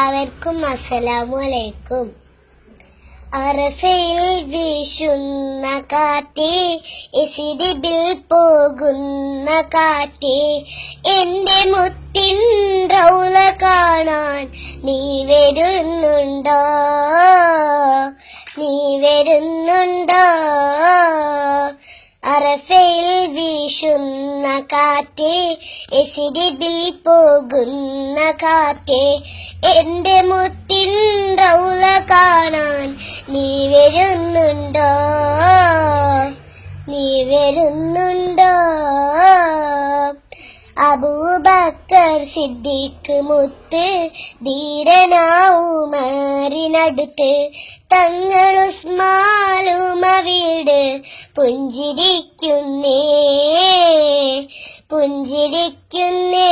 എല്ലാവർക്കും അസ്സലാമു അലൈക്കും. അറഫയിൽ വീശുന്ന കാറ്റേ, എസിഡിബിൽ പോകുന്ന കാറ്റേ, എന്റെ മുത്തിൻ റൗള കാണാൻ നീ വരുന്നുണ്ടോ? നീ വരുന്നുണ്ടോ? അറഫയിൽ വീശുന്ന കാറ്റേ, എസിഡിബിൽ പോകുന്ന കാറ്റേ, എന്റെ മുത്തിൻ റൗള കാണാൻ നീ വരുന്നുണ്ടോ? നീ വരുന്നുണ്ടോ? അബൂബക്കർ സിദ്ദീഖ് മുത്ത്, ധീരനാ ഉമറിനടുത്ത്, തങ്ങൾ ഉസ്മാനുമ വീട് പുഞ്ചിരിക്കുന്നേ, പുഞ്ചിരിക്കുന്നേ.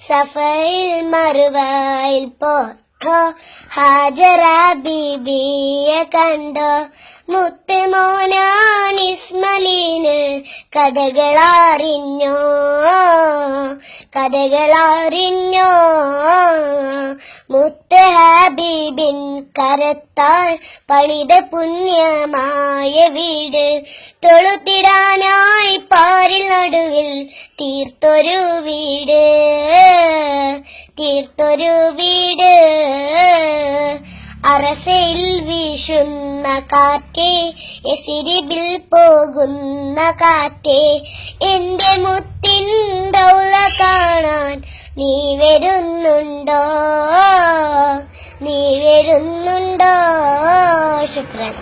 സഫയിൽ മറുവായിൽ ഹാജറ ബീബിയെ കണ്ടോ? മുത്ത് മോനാൻ ഇസ്മലീന് കഥകളറിഞ്ഞോ? കഥകളറിഞ്ഞോ? മുത്ത് ഹബീബിൻ കരത്താൽ പണിത പുണ്യമായ വീട്, തൊഴുത്തിടാനായി പാരിൽ നടുവിൽ തീർത്തൊരു വീട്, തീർത്തൊരു വീട്. അറഫയിൽ വീശുന്ന കാറ്റേ, എസിഡിബിൽ പോകുന്ന കാറ്റേ, എന്റെ മുത്തിൻ റൗള കാണാൻ നീ വരുന്നുണ്ടോ? നീ വരുന്നുണ്ടോ? ശുക്രൻ.